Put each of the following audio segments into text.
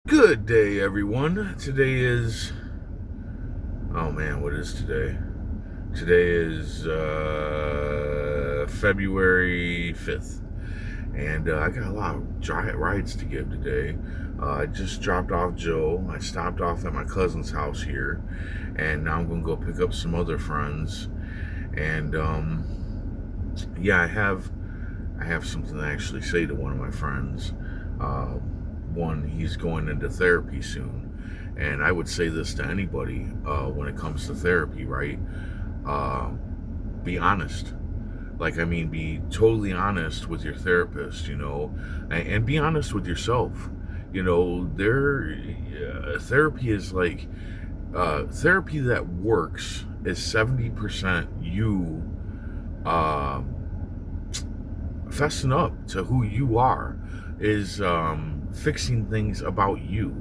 Good day, everyone. Today is, oh man, what is today? Today is February 5th, and I got a lot of rides to give today. I just dropped off Joe. I stopped off at my cousin's house here, and now I'm gonna go pick up some other friends. And yeah, I have something to actually say to one of my friends. Uh, One, he's going into therapy soon, and I would say this to anybody when it comes to therapy, right? Uh, be honest. Like, I mean, be totally honest with your therapist, and be honest with yourself. Therapy is like therapy that works is 70% you. Uh, Fessing up to who you are is fixing things about you.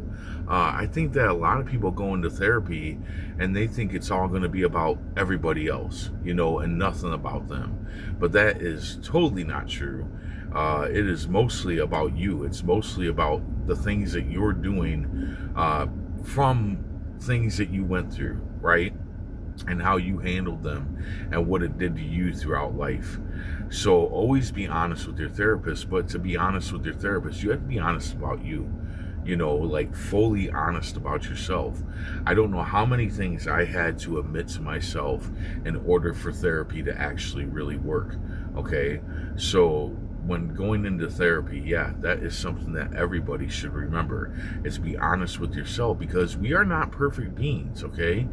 I think that a lot of people go into therapy and they think it's all going to be about everybody else, and nothing about them. But that is totally not true. It is mostly about you. It's mostly about the things that you're doing from things that you went through, right? And how you handled them and what it did to you throughout life. So always be honest with your therapist, but to be honest with your therapist, you have to be honest about you. Like fully honest about yourself. I don't know how many things I had to admit to myself in order for therapy to actually really work. Okay? So when going into therapy, yeah, that is something that everybody should remember, is be honest with yourself, because we are not perfect beings. Okay,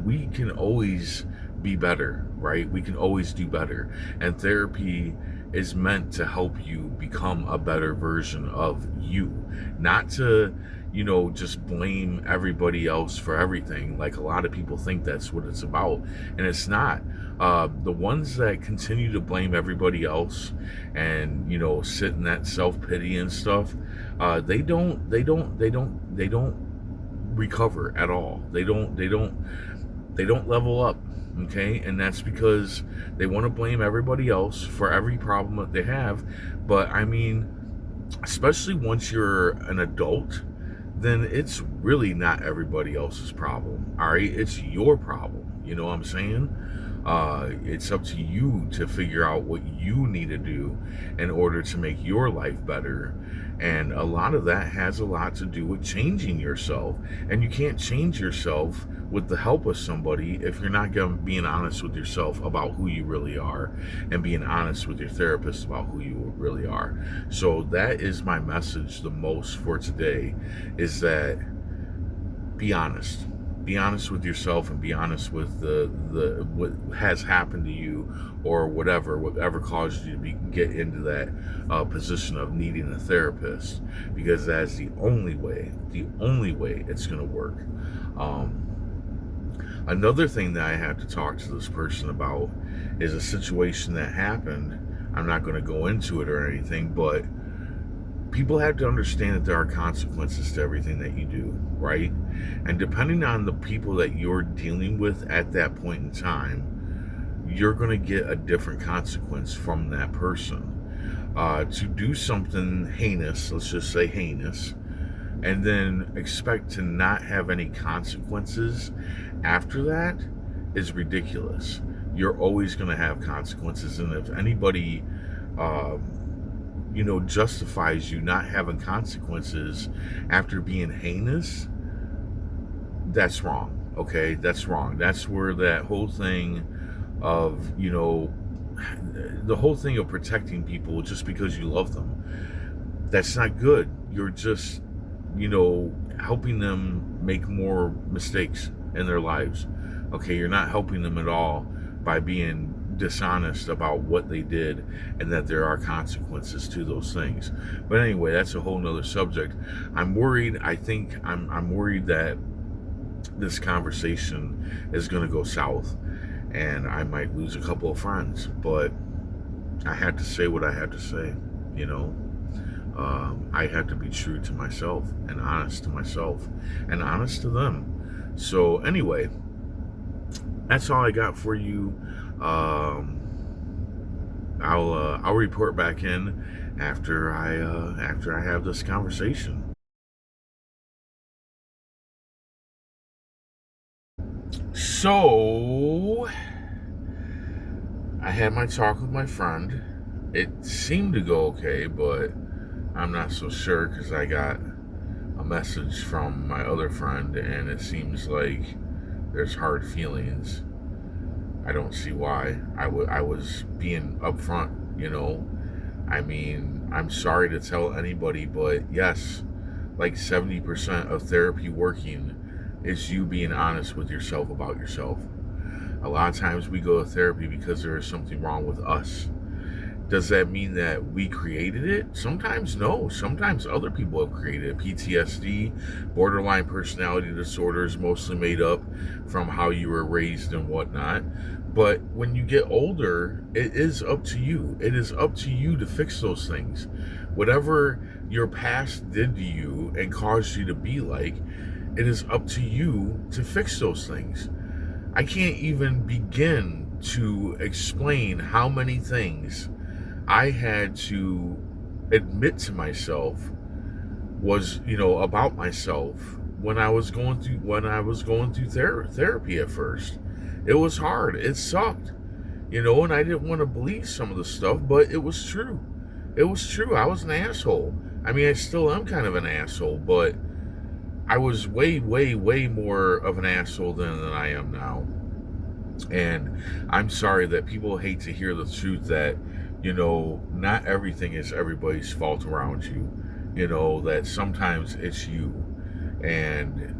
we can always be better, right? We can always do better, and therapy is meant to help you become a better version of you, not to just blame everybody else for everything, like a lot of people think that's what it's about, and it's not. The ones that continue to blame everybody else and sit in that self-pity and stuff, they don't recover at all. They don't level up. Okay, and that's because they want to blame everybody else for every problem that they have. But I mean, especially once you're an adult, then it's really not everybody else's problem. All right, it's your problem. You know what I'm saying? It's up to you to figure out what you need to do in order to make your life better. And a lot of that has a lot to do with changing yourself. And you can't change yourself with the help of somebody if you're not being honest with yourself about who you really are, and being honest with your therapist about who you really are. So that is my message the most for today, is that be honest. Be honest with yourself, and be honest with the what has happened to you, or whatever caused you to get into that position of needing a therapist, because that's the only way it's going to work. Another thing that I have to talk to this person about is a situation that happened. I'm not going to go into it or anything, but people have to understand that there are consequences to everything that you do, right? And depending on the people that you're dealing with at that point in time, you're going to get a different consequence from that person. To do something heinous, let's just say heinous, and then expect to not have any consequences after that is ridiculous. You're always going to have consequences, and if anybody justifies you not having consequences after being heinous, that's wrong. Okay, that's wrong. That's where that whole thing of the whole thing of protecting people just because you love them, that's not good. You're just helping them make more mistakes in their lives. Okay, you're not helping them at all by being dishonest about what they did, and that there are consequences to those things. But anyway, that's a whole nother subject. I'm worried. I think I'm worried that this conversation is going to go south, and I might lose a couple of friends. But I had to say what I had to say. you know I had to be true to myself, and honest to myself, and honest to them. So anyway, that's all I got for you. I'll report back in after I have this conversation. So, I had my talk with my friend. It seemed to go okay, but I'm not so sure because I got a message from my other friend and it seems like there's hard feelings. I don't see why. I was being upfront, you know. I mean, I'm sorry to tell anybody, but yes, like 70% of therapy working is you being honest with yourself about yourself. A lot of times we go to therapy because there is something wrong with us. Does that mean that we created it? Sometimes no. Sometimes other people have created it. PTSD, borderline personality disorders, mostly made up from how you were raised and whatnot. But when you get older, it is up to you. It is up to you to fix those things. Whatever your past did to you and caused you to be like, it is up to you to fix those things. I can't even begin to explain how many things I had to admit to myself was, about myself when I was going through therapy at first. It was hard. It sucked. And I didn't want to believe some of the stuff, but it was true. It was true. I was an asshole. I mean, I still am kind of an asshole, but I was way, way, way more of an asshole than I am now. And I'm sorry that people hate to hear the truth that, not everything is everybody's fault around you. That sometimes it's you. And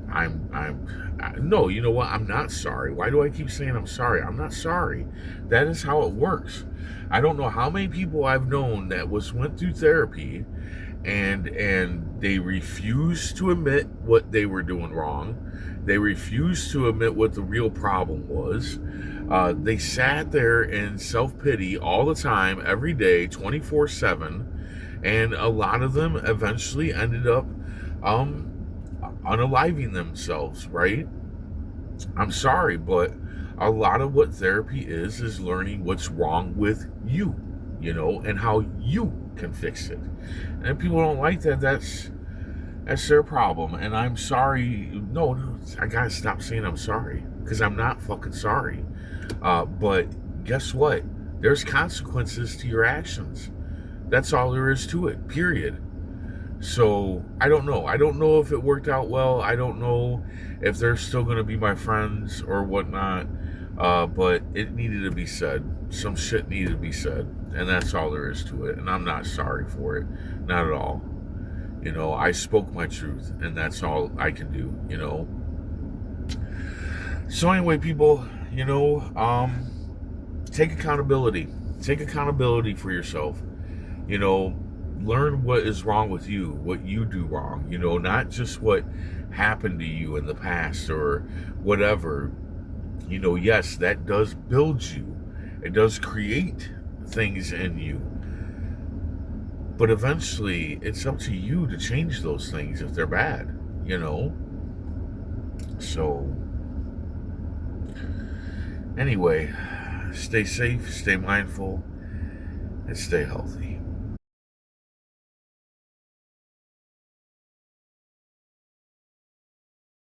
no, you know what? I'm not sorry. Why do I keep saying I'm sorry? I'm not sorry. That is how it works. I don't know how many people I've known that went through therapy and they refused to admit what they were doing wrong. They refused to admit what the real problem was. They sat there in self-pity all the time, every day, 24/7, and a lot of them eventually ended up unaliving themselves, right? I'm sorry, but a lot of what therapy is learning what's wrong with you, and how you can fix it. And if people don't like that, that's their problem. And I'm sorry. No, I gotta stop saying I'm sorry because I'm not fucking sorry. But guess what? There's consequences to your actions. That's all there is to it, period. So I don't know. I don't know if it worked out well. I don't know if they're still going to be my friends or whatnot. But it needed to be said. Some shit needed to be said. And that's all there is to it. And I'm not sorry for it. Not at all. I spoke my truth. And that's all I can do, So anyway, people, take accountability. Take accountability for yourself. Learn what is wrong with you, what you do wrong, not just what happened to you in the past or whatever. Yes, that does build you. It does create things in you. But eventually, it's up to you to change those things if they're bad, So, anyway, stay safe, stay mindful, and stay healthy.